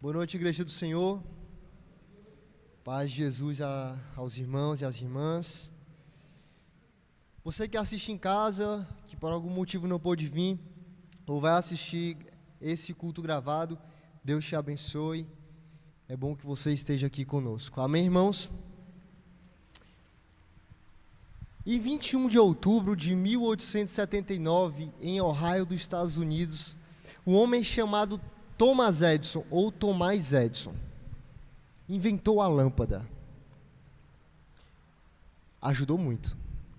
Boa noite, Igreja do Senhor. Paz de Jesus aos irmãos e às irmãs. Você que assiste em casa, que por algum motivo não pôde vir, ou vai assistir esse culto gravado, Deus te abençoe. É bom que você esteja aqui conosco. Amém, irmãos? Em 21 de outubro de 1879, em Ohio, dos Estados Unidos, um homem chamado Thomas Edison, ou Tomás Edison, inventou a lâmpada. Ajudou muito.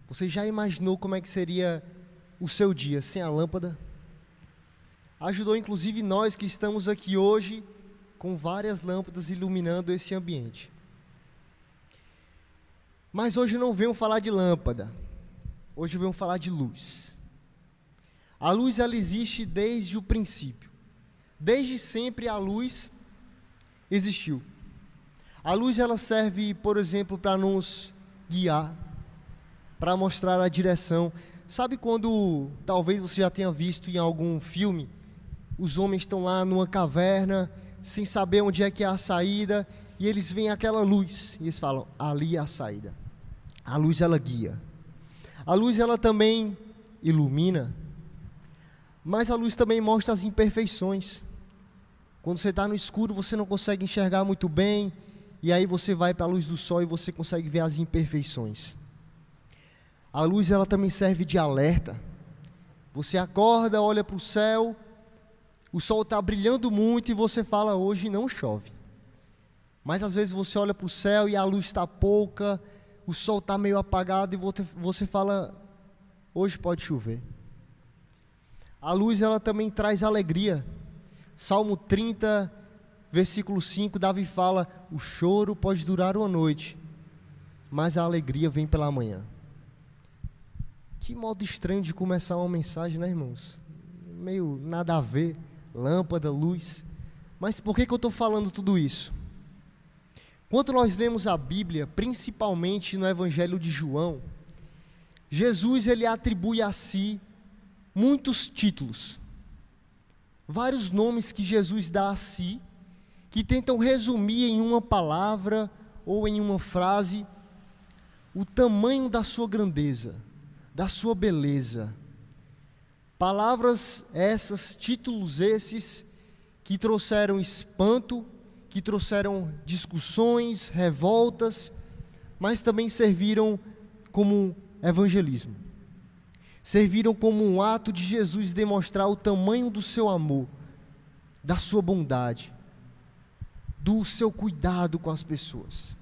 Você já imaginou como é que seria o seu dia sem a lâmpada? Ajudou inclusive nós que estamos aqui hoje com várias lâmpadas iluminando esse ambiente. Mas hoje não venho falar de lâmpada. Hoje venho falar de luz. A luz, ela existe desde o princípio. Desde sempre a luz existiu. A luz, ela serve, por exemplo, para nos guiar, para mostrar a direção. Sabe quando, talvez você já tenha visto em algum filme, os homens estão lá numa caverna, sem saber onde é que é a saída, e eles veem aquela luz, e eles falam, ali é a saída. A luz, ela guia. A luz, ela também ilumina, mas a luz também mostra as imperfeições. Quando você está no escuro, você não consegue enxergar muito bem, e aí você vai para a luz do sol e você consegue ver as imperfeições. A luz, ela também serve de alerta. Você acorda, olha para o céu, o sol está brilhando muito e você fala, hoje não chove. Mas às vezes você olha para o céu e a luz está pouca, o sol está meio apagado e você fala, hoje pode chover. A luz, ela também traz alegria. Salmo 30, versículo 5, Davi fala, o choro pode durar uma noite, mas a alegria vem pela manhã. Que modo estranho de começar uma mensagem, né, irmãos? Meio nada a ver, lâmpada, luz. Mas por que eu estou falando tudo isso? Quando nós lemos a Bíblia, principalmente no Evangelho de João, Jesus, ele atribui a si muitos títulos. Vários nomes que Jesus dá a si, que tentam resumir em uma palavra ou em uma frase o tamanho da sua grandeza, da sua beleza. Palavras essas, títulos esses, que trouxeram espanto, que trouxeram discussões, revoltas, mas também serviram como evangelismo. Serviram como um ato de Jesus demonstrar o tamanho do seu amor, da sua bondade, do seu cuidado com as pessoas.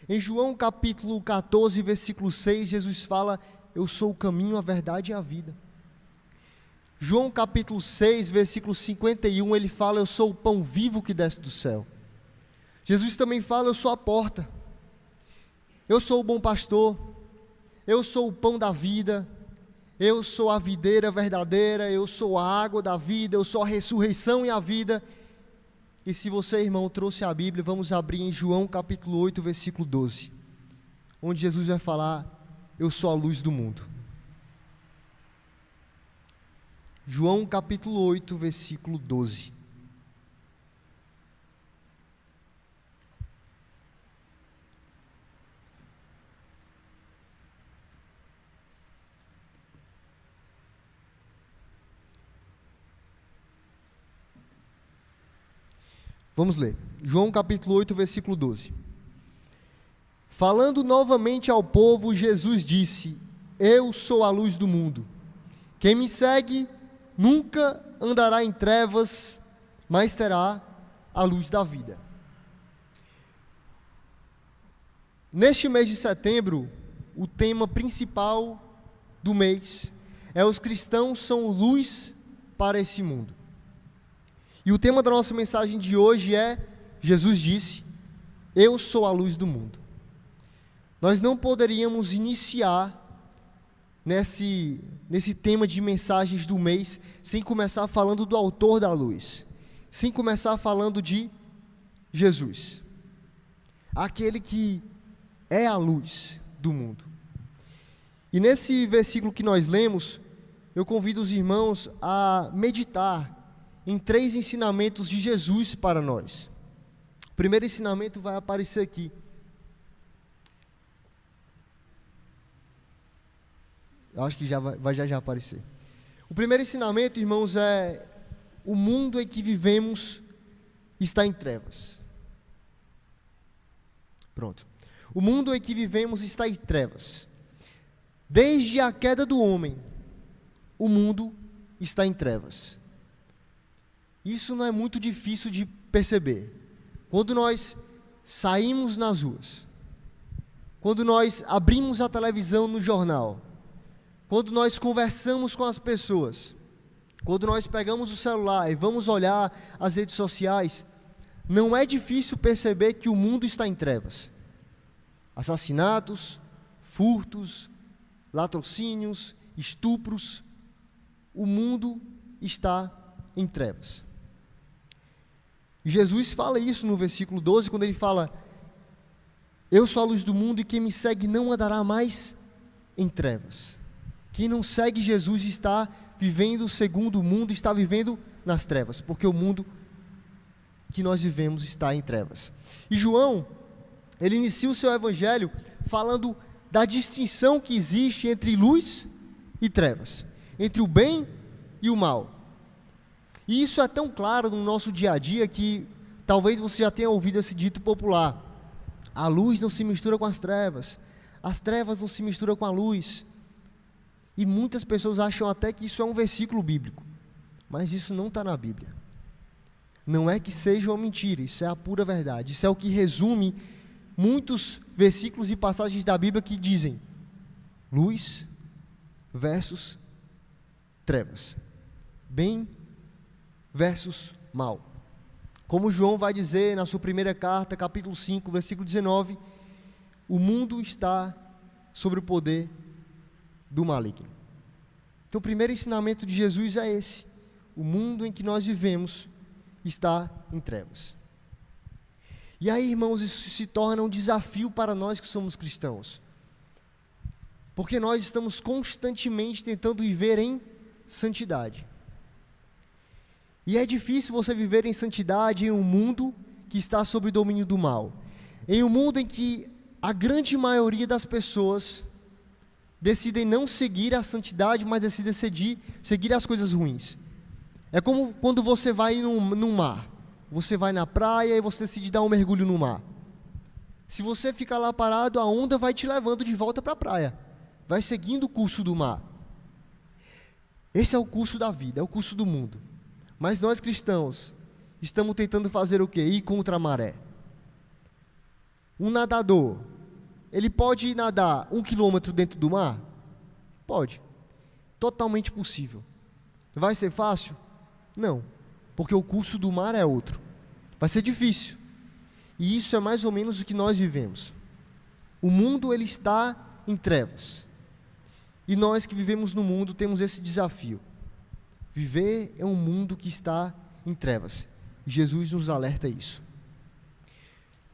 Em João capítulo 14, versículo 6, Jesus fala, eu sou o caminho, a verdade e a vida. João capítulo 6, versículo 51, ele fala, eu sou o pão vivo que desce do céu. Jesus também fala, eu sou a porta. Eu sou o bom pastor. Eu sou o pão da vida, eu sou a videira verdadeira, eu sou a água da vida, eu sou a ressurreição e a vida. E se você, irmão, trouxe a Bíblia, vamos abrir em João capítulo 8, versículo 12, onde Jesus vai falar, eu sou a luz do mundo. João capítulo 8, versículo 12. Vamos ler, João capítulo 8, versículo 12. Falando novamente ao povo, Jesus disse, eu sou a luz do mundo. Quem me segue nunca andará em trevas, mas terá a luz da vida. Neste mês de setembro, o tema principal do mês é os cristãos são luz para esse mundo. E o tema da nossa mensagem de hoje é, Jesus disse, eu sou a luz do mundo. Nós não poderíamos iniciar nesse tema de mensagens do mês sem começar falando do autor da luz, sem começar falando de Jesus, aquele que é a luz do mundo. E nesse versículo que nós lemos, eu convido os irmãos a meditar em 3 ensinamentos de Jesus para nós. O primeiro ensinamento vai aparecer aqui. Eu acho que vai já aparecer. O primeiro ensinamento, irmãos, é: o mundo em que vivemos está em trevas. Pronto. O mundo em que vivemos está em trevas. Desde a queda do homem, o mundo está em trevas. Isso não é muito difícil de perceber. Quando nós saímos nas ruas, quando nós abrimos a televisão no jornal, quando nós conversamos com as pessoas, quando nós pegamos o celular e vamos olhar as redes sociais, não é difícil perceber que o mundo está em trevas. Assassinatos, furtos, latrocínios, estupros, o mundo está em trevas. E Jesus fala isso no versículo 12, quando ele fala: eu sou a luz do mundo e quem me segue não andará mais em trevas. Quem não segue Jesus está vivendo segundo o mundo, está vivendo nas trevas, porque o mundo que nós vivemos está em trevas. E João, ele inicia o seu evangelho falando da distinção que existe entre luz e trevas, entre o bem e o mal. E isso é tão claro no nosso dia a dia que talvez você já tenha ouvido esse dito popular: a luz não se mistura com as trevas não se misturam com a luz. E muitas pessoas acham até que isso é um versículo bíblico, mas isso não está na Bíblia. Não é que seja uma mentira, isso é a pura verdade. Isso é o que resume muitos versículos e passagens da Bíblia que dizem luz versus trevas, bem versus mal. Como João vai dizer na sua primeira carta, capítulo 5, versículo 19, o mundo está sob o poder do maligno. Então o primeiro ensinamento de Jesus é esse: o mundo em que nós vivemos está em trevas. E aí, irmãos, isso se torna um desafio para nós que somos cristãos, porque nós estamos constantemente tentando viver em santidade. E é difícil você viver em santidade em um mundo que está sob o domínio do mal, em um mundo em que a grande maioria das pessoas decidem não seguir a santidade, mas decidem seguir as coisas ruins. É como quando você vai num mar. Você vai na praia e você decide dar um mergulho no mar. Se você ficar lá parado, a onda vai te levando de volta para a praia. Vai seguindo o curso do mar. Esse é o curso da vida, é o curso do mundo. Mas nós cristãos estamos tentando fazer o quê? Ir contra a maré. Um nadador, ele pode nadar 1 quilômetro dentro do mar? Pode. Totalmente possível. Vai ser fácil? Não. Porque o curso do mar é outro. Vai ser difícil. E isso é mais ou menos o que nós vivemos. O mundo, ele está em trevas. E nós que vivemos no mundo temos esse desafio. Viver é um mundo que está em trevas. E Jesus nos alerta a isso.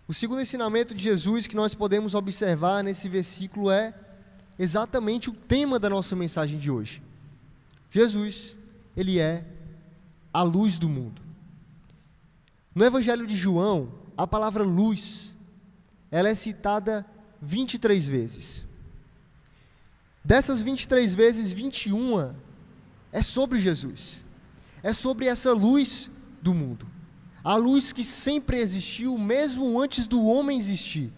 O segundo ensinamento de Jesus que nós podemos observar nesse versículo é exatamente o tema da nossa mensagem de hoje. Jesus, ele é a luz do mundo. No Evangelho de João, a palavra luz, ela é citada 23 vezes. Dessas 23 vezes, 21 é sobre Jesus. É sobre essa luz do mundo. A luz que sempre existiu, mesmo antes do homem existir.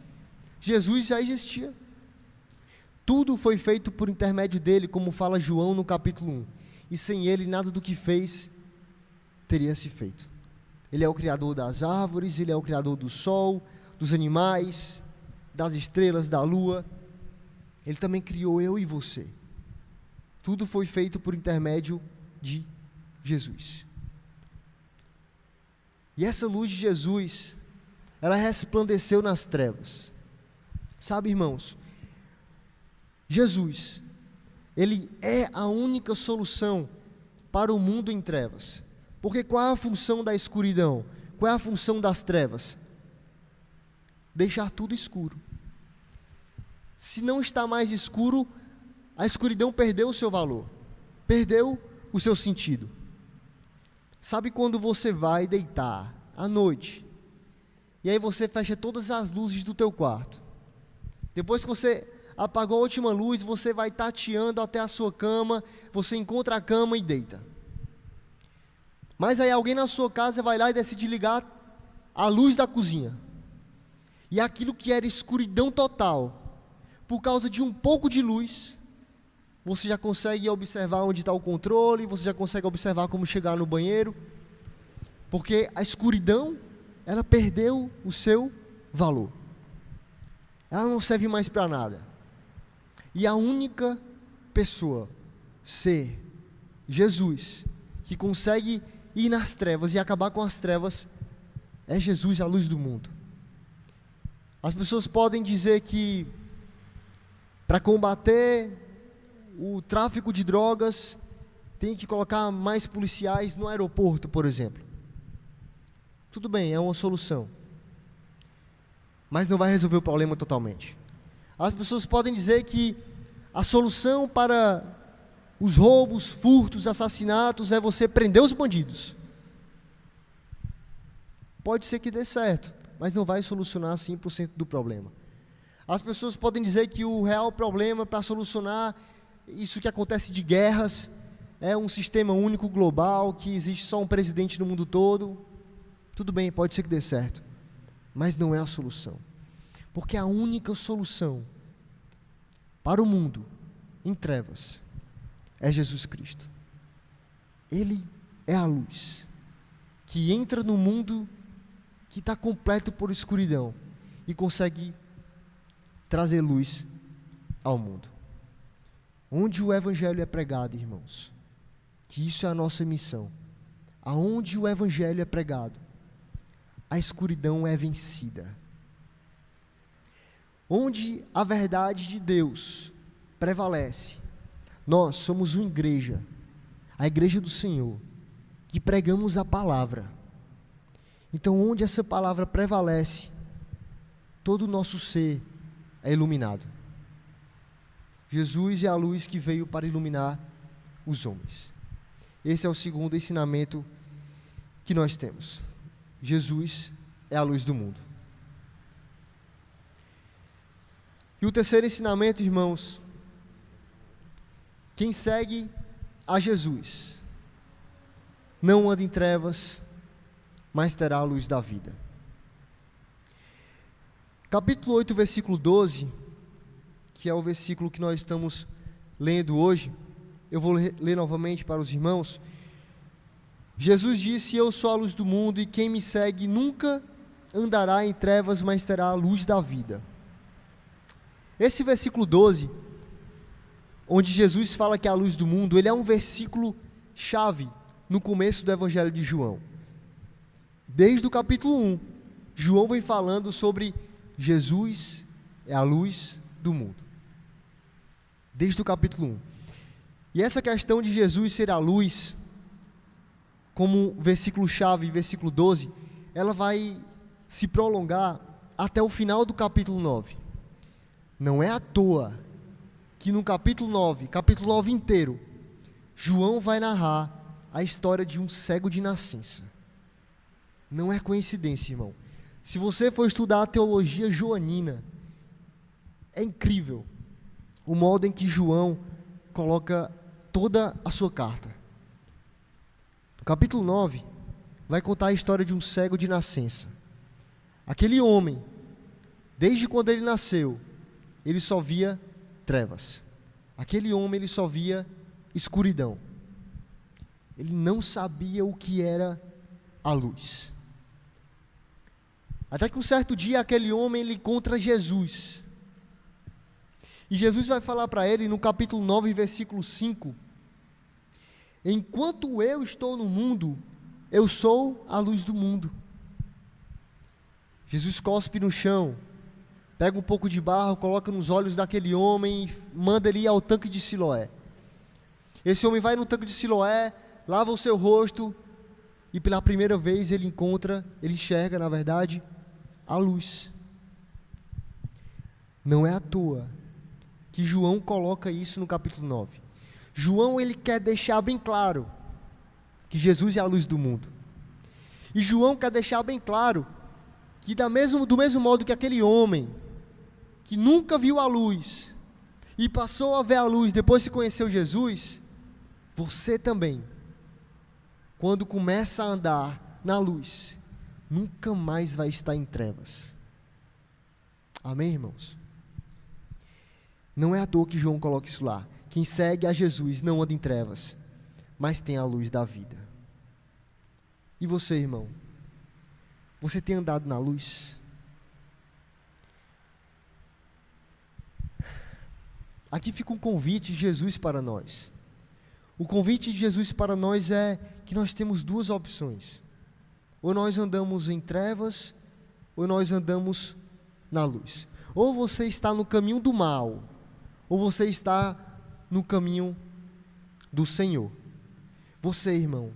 Jesus já existia. Tudo foi feito por intermédio dele, como fala João no capítulo 1. E sem ele, nada do que fez teria se feito. Ele é o criador das árvores, ele é o criador do sol, dos animais, das estrelas, da lua. Ele também criou eu e você. Tudo foi feito por intermédio de Jesus. E essa luz de Jesus, ela resplandeceu nas trevas. Sabe, irmãos, Jesus, ele é a única solução para o mundo em trevas. Porque qual é a função da escuridão? Qual é a função das trevas? Deixar tudo escuro. Se não está mais escuro, a escuridão perdeu o seu valor, perdeu o seu sentido. Sabe quando você vai deitar à noite, e aí você fecha todas as luzes do teu quarto. Depois que você apagou a última luz, você vai tateando até a sua cama, você encontra a cama e deita. Mas aí alguém na sua casa vai lá e decide ligar a luz da cozinha. E aquilo que era escuridão total, por causa de um pouco de luz, você já consegue observar onde está o controle, você já consegue observar como chegar no banheiro, porque a escuridão, ela perdeu o seu valor. Ela não serve mais para nada. E a única pessoa, ser Jesus, que consegue ir nas trevas e acabar com as trevas, é Jesus, a luz do mundo. As pessoas podem dizer que para combater o tráfico de drogas tem que colocar mais policiais no aeroporto, por exemplo. Tudo bem, é uma solução, mas não vai resolver o problema totalmente. As pessoas podem dizer que a solução para os roubos, furtos, assassinatos é você prender os bandidos. Pode ser que dê certo, mas não vai solucionar 100% do problema. As pessoas podem dizer que o real problema para solucionar isso que acontece de guerras é um sistema único global, que existe só um presidente no mundo todo. Tudo bem, pode ser que dê certo, mas não é a solução. Porque a única solução para o mundo em trevas é Jesus Cristo. Ele é a luz que entra no mundo que está completo por escuridão e consegue trazer luz ao mundo. Onde o Evangelho é pregado, irmãos, que isso é a nossa missão. Aonde o Evangelho é pregado, a escuridão é vencida. Onde a verdade de Deus prevalece, nós somos uma igreja, a igreja do Senhor, que pregamos a palavra. Então, onde essa palavra prevalece, todo o nosso ser é iluminado. Jesus é a luz que veio para iluminar os homens. Esse é o segundo ensinamento que nós temos. Jesus é a luz do mundo. E o terceiro ensinamento, irmãos, quem segue a Jesus não anda em trevas, mas terá a luz da vida. Capítulo 8, versículo 12, que é o versículo que nós estamos lendo hoje, eu vou ler novamente para os irmãos. Jesus disse: eu sou a luz do mundo, e quem me segue nunca andará em trevas, mas terá a luz da vida. Esse versículo 12, onde Jesus fala que é a luz do mundo, ele é um versículo chave no começo do Evangelho de João. Desde o capítulo 1, João vem falando sobre Jesus é a luz do mundo. Desde o capítulo 1. E essa questão de Jesus ser a luz, como versículo-chave, versículo 12, ela vai se prolongar até o final do capítulo 9. Não é à toa que no capítulo 9 inteiro, João vai narrar a história de um cego de nascença. Não é coincidência, irmão. Se você for estudar a teologia joanina, é incrível o modo em que João coloca toda a sua carta. No capítulo 9, vai contar a história de um cego de nascença. Aquele homem, desde quando ele nasceu, ele só via trevas. Aquele homem, ele só via escuridão. Ele não sabia o que era a luz. Até que um certo dia, aquele homem, ele encontra Jesus. E Jesus vai falar para ele, no capítulo 9, versículo 5, enquanto eu estou no mundo, eu sou a luz do mundo. Jesus cospe no chão, pega um pouco de barro, coloca nos olhos daquele homem e manda ele ir ao tanque de Siloé. Esse homem vai no tanque de Siloé, lava o seu rosto e pela primeira vez ele enxerga, na verdade, a luz. Não é à toa que João coloca isso no capítulo 9. João, ele quer deixar bem claro que Jesus é a luz do mundo. E João quer deixar bem claro que do mesmo modo que aquele homem que nunca viu a luz e passou a ver a luz depois que conheceu Jesus, você também, quando começa a andar na luz, nunca mais vai estar em trevas. Amém, irmãos? Não é à toa que João coloca isso lá. Quem segue a Jesus não anda em trevas, mas tem a luz da vida. E você, irmão? Você tem andado na luz? Aqui fica um convite de Jesus para nós. O convite de Jesus para nós é que nós temos duas opções. Ou nós andamos em trevas, ou nós andamos na luz. Ou você está no caminho do mal, ou você está no caminho do Senhor. Você, irmão,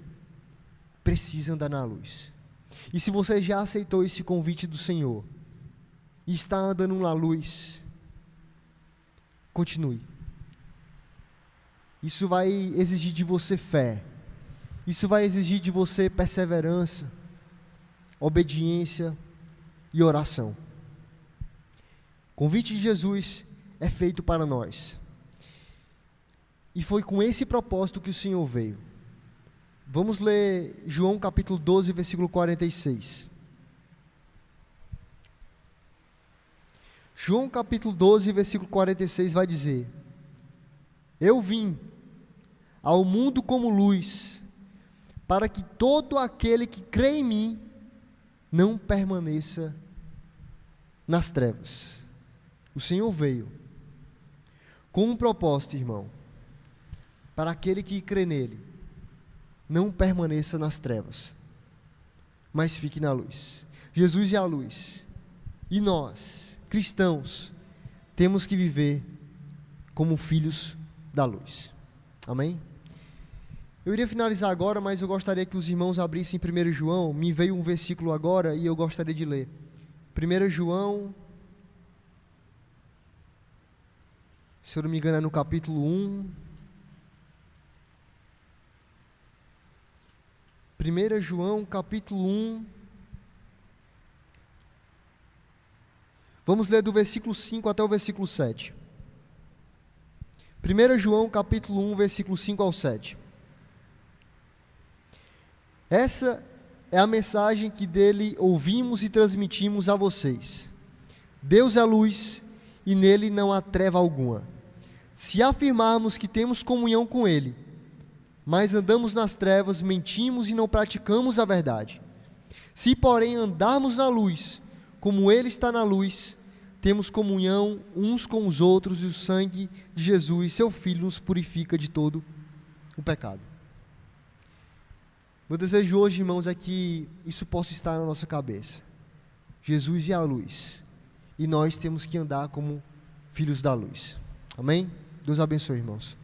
precisa andar na luz. E se você já aceitou esse convite do Senhor e está andando na luz, continue. Isso vai exigir de você fé. Isso vai exigir de você perseverança, obediência e oração. O convite de Jesus é feito para nós. E foi com esse propósito que o Senhor veio. Vamos ler João capítulo 12, versículo 46. João capítulo 12, versículo 46 vai dizer: Eu vim ao mundo como luz, para que todo aquele que crê em mim não permaneça nas trevas. O Senhor veio com um propósito, irmão, para aquele que crê nele não permaneça nas trevas, mas fique na luz. Jesus é a luz, e nós, cristãos, temos que viver como filhos da luz. Amém? Eu iria finalizar agora, mas eu gostaria que os irmãos abrissem 1 João. Me veio um versículo agora e eu gostaria de ler. 1 João, se eu não me engano é no capítulo 1. 1 João capítulo 1. Vamos ler do versículo 5 até o versículo 7. 1 João capítulo 1, versículo 5 ao 7. Essa é a mensagem que dele ouvimos e transmitimos a vocês. Deus é luz e nele não há treva alguma. Se afirmarmos que temos comunhão com ele, mas andamos nas trevas, mentimos e não praticamos a verdade. Se, porém, andarmos na luz, como ele está na luz, temos comunhão uns com os outros e o sangue de Jesus, seu Filho, nos purifica de todo o pecado. Meu desejo hoje, irmãos, é que isso possa estar na nossa cabeça. Jesus é a luz e nós temos que andar como filhos da luz. Amém? Deus abençoe, irmãos.